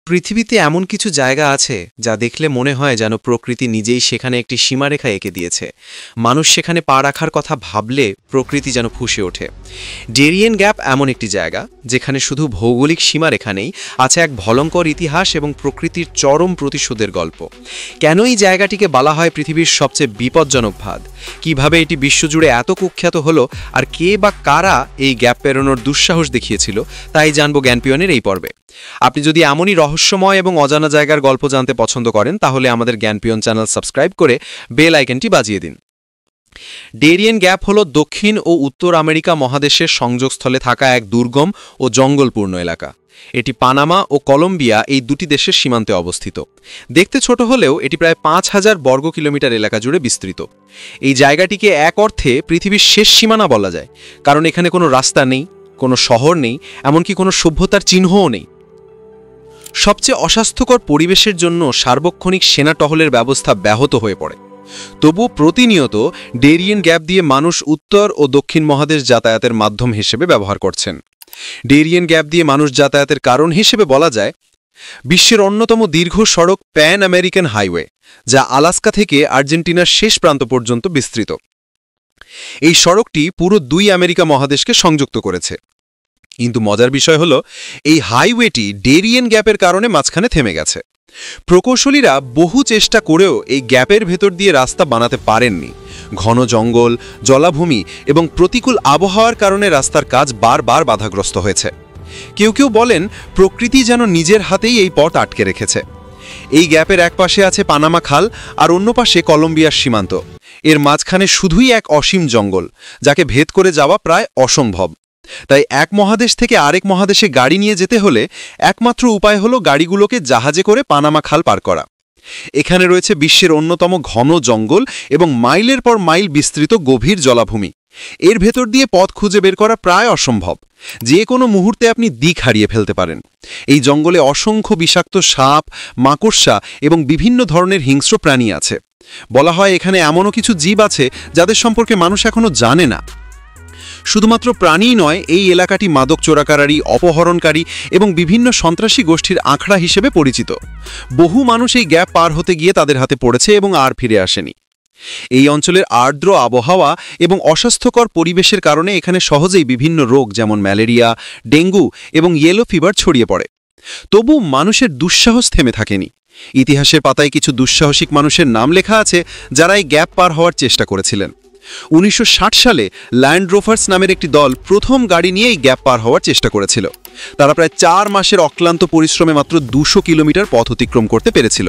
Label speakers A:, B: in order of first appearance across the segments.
A: পৃথিবীতে এমন কিছু জায়গা আছে যা দেখলে মনে হয় যেন প্রকৃতি নিজেই সেখানে একটি সীমারেখা এঁকে দিয়েছে। মানুষ সেখানে পা রাখার কথা ভাবলে প্রকৃতি যেন ফুঁসে ওঠে। ডেরিয়েন গ্যাপ এমন একটি জায়গা যেখানে শুধু ভৌগোলিক সীমারেখা নেই, আছে এক ভয়ঙ্কর ইতিহাস এবং প্রকৃতির চরম প্রতিশোধের গল্প। কেন এই জায়গাটিকে বলা হয় পৃথিবীর সবচেয়ে বিপজ্জনক ফাঁদ, কিভাবে এটি বিশ্বজুড়ে এত কুখ্যাত হলো, আর কে বা কারা এই গ্যাপ পেরোনোর দুঃসাহস দেখিয়েছিল, তাই জানবো জ্ঞানপিয়নের এই পর্বে। আপনি যদি এমনই রহস্যময় এবং অজানা জায়গার গল্প জানতে পছন্দ করেন তাহলে আমাদের জ্ঞানপিয়ন চ্যানেল সাবস্ক্রাইব করে বেল আইকনটি বাজিয়ে দিন। ডেরিয়েন গ্যাপ হল দক্ষিণ ও উত্তর আমেরিকা মহাদেশের সংযোগস্থলে থাকা এক দুর্গম ও জঙ্গলপূর্ণ এলাকা। এটি পানামা ও কলম্বিয়া এই দুটি দেশের সীমান্তে অবস্থিত। দেখতে ছোট হলেও এটি প্রায় ৫,০০০ বর্গ কিলোমিটার এলাকা জুড়ে বিস্তৃত। এই জায়গাটিকে এক অর্থে পৃথিবীর শেষ সীমানা বলা যায়, কারণ এখানে কোনো রাস্তা নেই, কোনো শহর নেই, এমনকি কোনো সভ্যতার চিহ্নও নেই। সবচেয়ে অস্বাস্থ্যকর পরিবেশের জন্য সার্বক্ষণিক সেনা টহলের ব্যবস্থা ব্যাহত হয়ে পড়ে। তবুও প্রতিনিয়ত ডেরিয়েন গ্যাপ দিয়ে মানুষ উত্তর ও দক্ষিণ মহাদেশ যাতায়াতের মাধ্যম হিসেবে ব্যবহার করছেন। ডেরিয়েন গ্যাপ দিয়ে মানুষ যাতায়াতের কারণ হিসেবে বলা যায় বিশ্বের অন্যতম দীর্ঘ সড়ক প্যান আমেরিকান হাইওয়ে, যা আলাস্কা থেকে আর্জেন্টিনার শেষ প্রান্ত পর্যন্ত বিস্তৃত। এই সড়কটি পুরো ২ আমেরিকা মহাদেশকে সংযুক্ত করেছে। কিন্তু মজার বিষয় হলো এই হাইওয়েটি ডেরিয়েন গ্যাপের কারণে মাঝখানে থেমে গেছে। প্রকৌশলীরা বহু চেষ্টা করেও এই গ্যাপের ভেতর দিয়ে রাস্তা বানাতে পারেননি। ঘন জঙ্গল, জলাভূমি এবং প্রতিকূল আবহাওয়ার কারণে রাস্তার কাজ বারবার বাধাগ্রস্ত হয়েছে। কেউ কেউ বলেন প্রকৃতি যেন নিজের হাতেই এই পথ আটকে রেখেছে। এই গ্যাপের এক পাশে আছে পানামা খাল আর অন্য পাশে কলম্বিয়ার সীমান্ত। এর মাঝখানে শুধুই এক অসীম জঙ্গল, যাকে ভেদ করে যাওয়া প্রায় অসম্ভব। তাই এক মহাদেশ থেকে আরেক মহাদেশে গাড়ি নিয়ে যেতে হলে একমাত্র উপায় হলো গাড়িগুলোকে জাহাজে করে পানামা খাল পার করা। এখানে রয়েছে বিশ্বের অন্যতম ঘন জঙ্গল এবং মাইলের পর মাইল বিস্তৃত গভীর জলাভূমি। এর ভেতর দিয়ে পথ খুঁজে বের করা প্রায় অসম্ভব। যে কোনো মুহূর্তে আপনি দিক হারিয়ে ফেলতে পারেন। এই জঙ্গলে অসংখ্য বিষাক্ত সাপ, মাকড়সা এবং বিভিন্ন ধরনের হিংস্র প্রাণী আছে। বলা হয় এখানে এমনও কিছু জীব আছে যাদের সম্পর্কে মানুষ এখনো জানে না। শুধুমাত্র প্রাণীই নয়, এই এলাকাটি মাদক চোরাকারী, অপহরণকারী এবং বিভিন্ন সন্ত্রাসী গোষ্ঠীর আখড়া হিসেবে পরিচিত। বহু মানুষ এই গ্যাপ পার হতে গিয়ে তাদের হাতে পড়েছে এবং আর ফিরে আসেনি। এই অঞ্চলের আর্দ্র আবহাওয়া এবং অস্বাস্থ্যকর পরিবেশের কারণে এখানে সহজেই বিভিন্ন রোগ যেমন ম্যালেরিয়া, ডেঙ্গু এবং ইয়েলো ফিভার ছড়িয়ে পড়ে। তবু মানুষের দুঃসাহস থেমে থাকেনি। ইতিহাসের পাতায় কিছু দুঃসাহসিক মানুষের নাম লেখা আছে যারা এই গ্যাপ পার হওয়ার চেষ্টা করেছিলেন। ১৯৬০ সালে ল্যান্ড রোভার্স নামের একটি দল প্রথম গাড়ি নিয়ে এই গ্যাপ পার হওয়ার চেষ্টা করেছিল। তারা প্রায় ৪ মাসের অক্লান্ত পরিশ্রমে মাত্র ২০০ কিলোমিটার পথ অতিক্রম করতে পেরেছিল।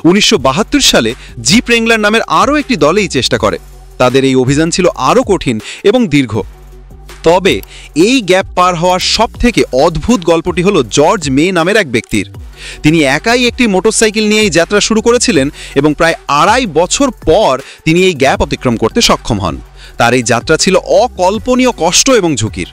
A: ১৯৭২ সালে জিপ রেংলার নামের আরও একটি দল এই চেষ্টা করে। তাদের এই অভিযান ছিল আরও কঠিন এবং দীর্ঘ। তবে এই গ্যাপ পার হওয়ার সবথেকে অদ্ভুত গল্পটি হলো জর্জ মে নামের এক ব্যক্তির। তিনি একাই একটি মোটরসাইকেল নিয়ে এই যাত্রা শুরু করেছিলেন এবং প্রায় ২.৫ বছর পর তিনি এই গ্যাপ অতিক্রম করতে সক্ষম হন। তার এই যাত্রা ছিল অকল্পনীয় কষ্ট এবং ঝুঁকির।